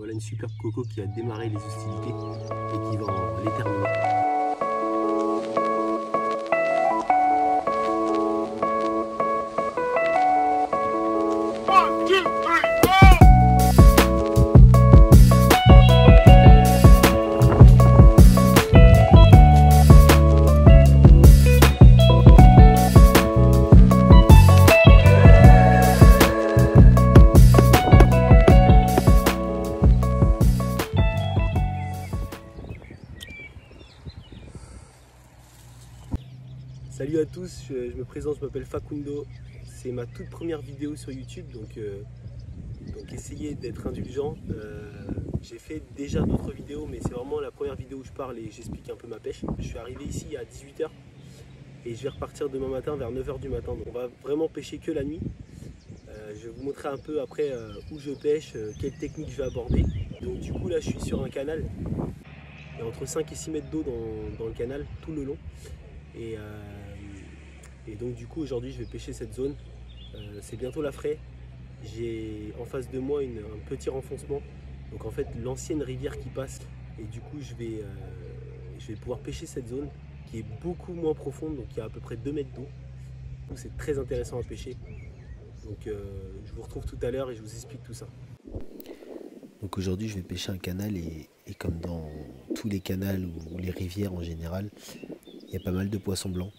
Voilà une superbe coco qui a démarré les hostilités et qui va en l'éternuer. Salut à tous, je me présente, je m'appelle Facundo. C'est ma toute première vidéo sur YouTube, donc essayez d'être indulgent. J'ai fait déjà d'autres vidéos, mais c'est vraiment la première vidéo où je parle et j'explique un peu ma pêche. Je suis arrivé ici à 18 h et je vais repartir demain matin vers 9 h du matin. Donc on va vraiment pêcher que la nuit. Je vais vous montrer un peu après où je pêche, quelle technique je vais aborder. Donc du coup là je suis sur un canal. Il y a entre 5 et 6 mètres d'eau dans le canal tout le long. Et donc du coup aujourd'hui je vais pêcher cette zone. C'est bientôt la fraie. J'ai en face de moi un petit renfoncement. Donc en fait l'ancienne rivière qui passe. Et du coup je vais pouvoir pêcher cette zone qui est beaucoup moins profonde. Donc il y a à peu près 2 mètres d'eau. Donc c'est très intéressant à pêcher. Donc je vous retrouve tout à l'heure et je vous explique tout ça. Donc aujourd'hui je vais pêcher un canal et comme dans tous les canals ou les rivières en général, il y a pas mal de poissons blancs.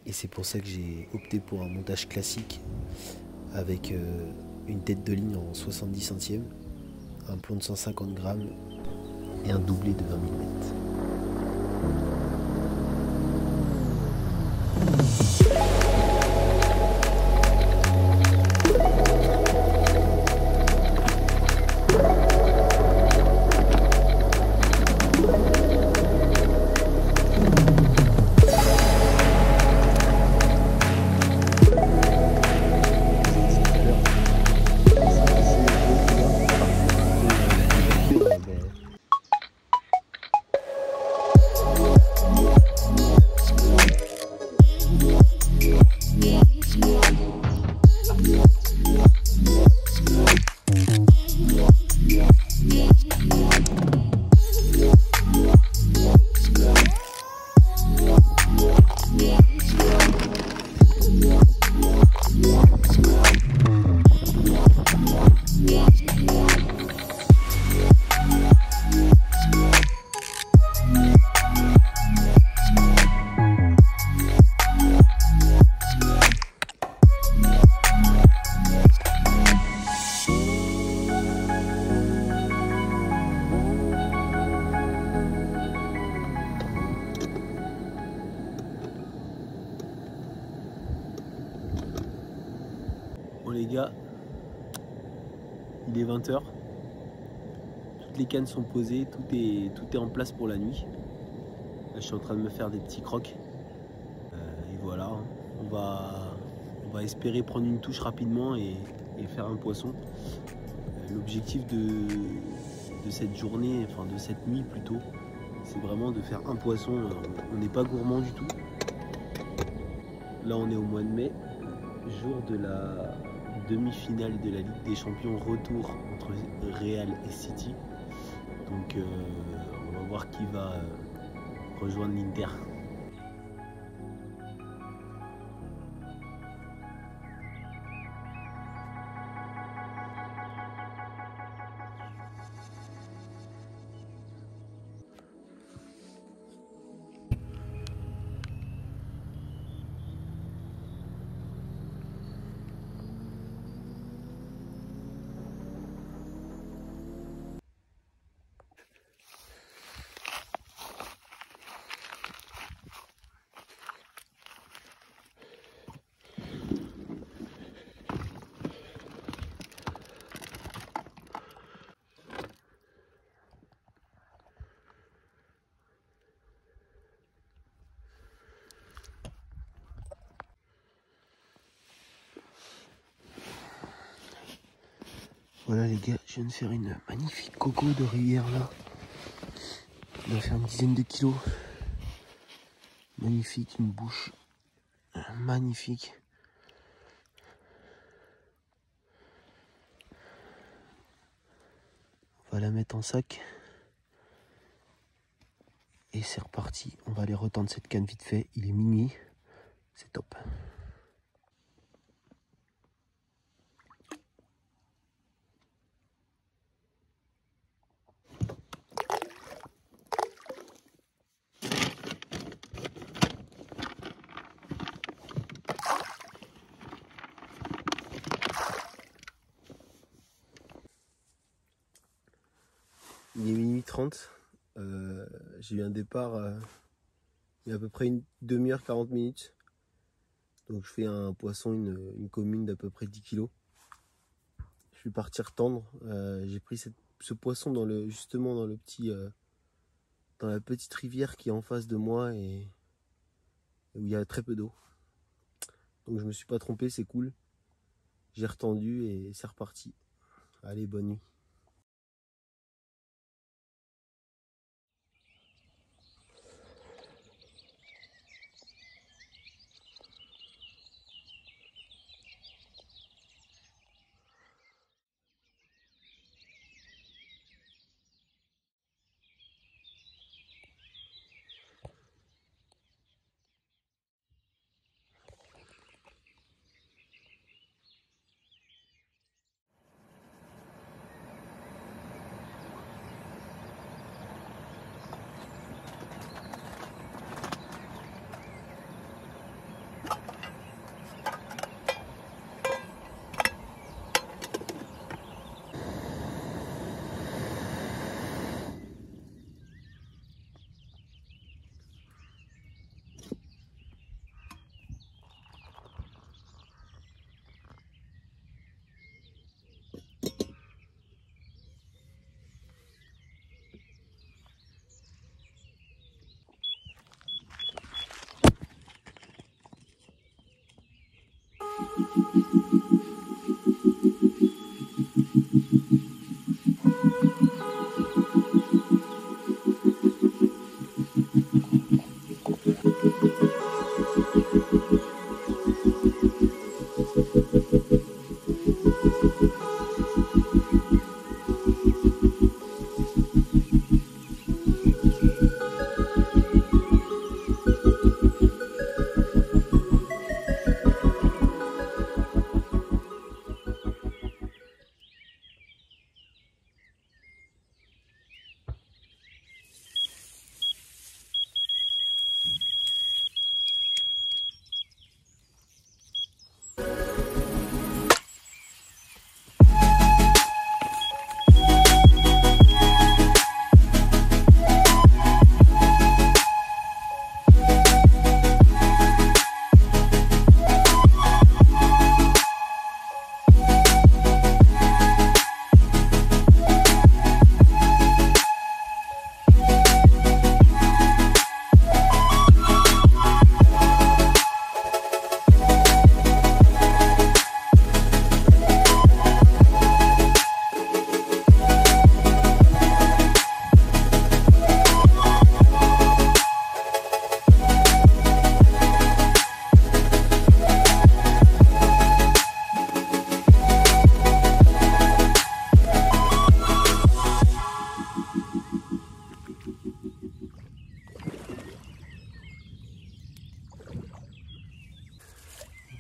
Et c'est pour ça que j'ai opté pour un montage classique avec une tête de ligne en 70 centièmes, un plomb de 150 grammes et un doublé de 20 mm. Bon les gars, il est 20 h. Toutes les cannes sont posées, tout est en place pour la nuit. Là, je suis en train de me faire des petits crocs. Et voilà, on va espérer prendre une touche rapidement et faire un poisson. L'objectif de cette journée, enfin de cette nuit plutôt, c'est vraiment de faire un poisson. On n'est pas gourmand du tout. Là on est au mois de mai, jour de la demi-finale de la Ligue des Champions, retour entre Real et City. Donc on va voir qui va rejoindre l'Inter. Voilà les gars, je viens de faire une magnifique coco de rivière là. On va faire une dizaine de kilos. Magnifique, une bouche magnifique. la mettre en sac. Et c'est reparti. On va aller retendre cette canne vite fait. Il est minuit. C'est top. Il est minuit 30. J'ai eu un départ il y a à peu près une demi-heure, 40 minutes. Donc je fais un poisson, une commune d'à peu près 10 kg. Je vais partir tendre. J'ai pris ce poisson justement dans dans la petite rivière qui est en face de moi et où il y a très peu d'eau. Donc je me suis pas trompé, c'est cool. J'ai retendu et c'est reparti. Allez, bonne nuit.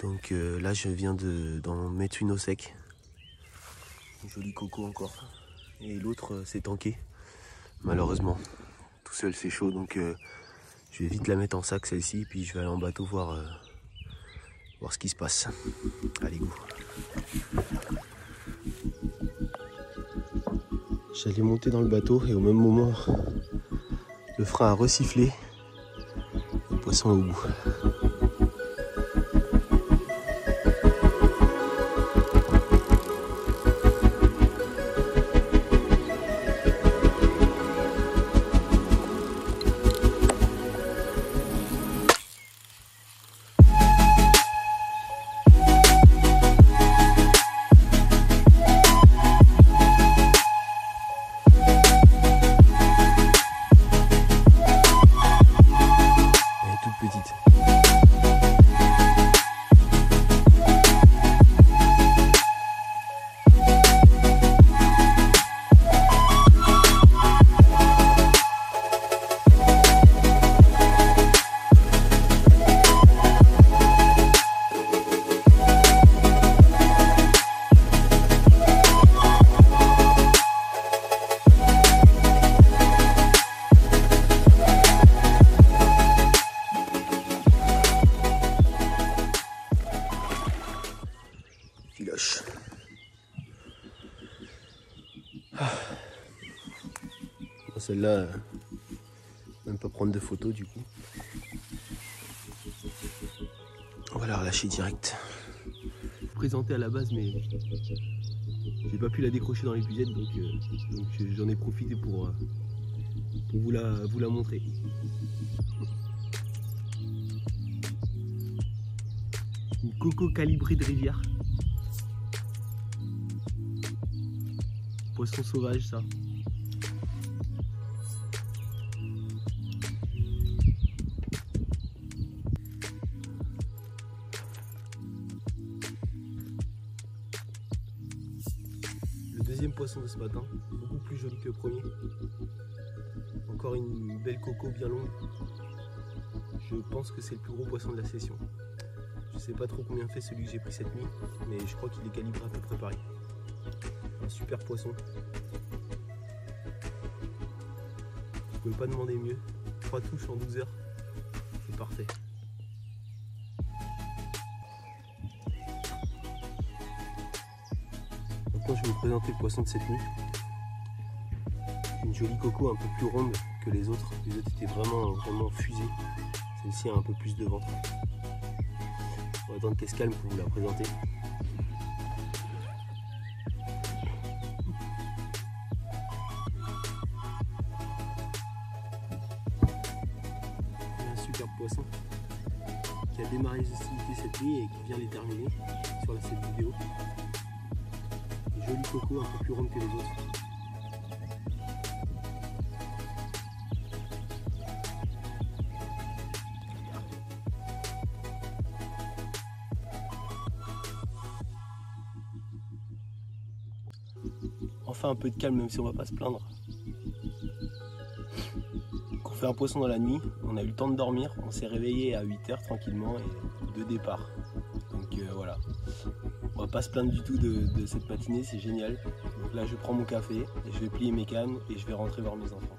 Donc là je viens d'en mettre une au sec. Joli coco encore. Et l'autre s'est tanké. Malheureusement. Tout seul c'est chaud donc je vais vite la mettre en sac celle-ci. Puis je vais aller en bateau voir ce qui se passe. Allez go. J'allais monter dans le bateau et au même moment le frein a resifflé. Le poisson est au bout. Petite. pêche. Celle-là, même pas prendre de photos du coup. On va la relâcher direct. Présenté à la base, mais j'ai pas pu la décrocher dans l'épuisette, donc j'en ai profité pour vous la montrer. Une coco calibrée de rivière. Poisson sauvage, ça. Le deuxième poisson de ce matin, beaucoup plus joli que le premier. Encore une belle coco bien longue. Je pense que c'est le plus gros poisson de la session. Je sais pas trop combien fait celui que j'ai pris cette nuit, mais je crois qu'il est calibré à peu près pareil. Un super poisson. Vous pouvez pas demander mieux. 3 touches en 12 heures. C'est parfait. Maintenant je vais vous présenter le poisson de cette nuit. Une jolie coco un peu plus ronde que les autres. Les autres étaient vraiment fusées. Celle-ci a un peu plus de ventre. On va attendre qu'elle se calme pour vous la présenter. Un superbe poisson qui a démarré les hostilités cette nuit et qui vient les terminer sur cette vidéo. Une jolie coco un peu plus ronde que les autres. Enfin un peu de calme, même si on va pas se plaindre. Quand on fait un poisson dans la nuit, on a eu le temps de dormir, on s'est réveillé à 8 h tranquillement et de départ. Donc voilà, on va pas se plaindre du tout de cette matinée, c'est génial. Donc là je prends mon café et je vais plier mes cannes et je vais rentrer voir mes enfants.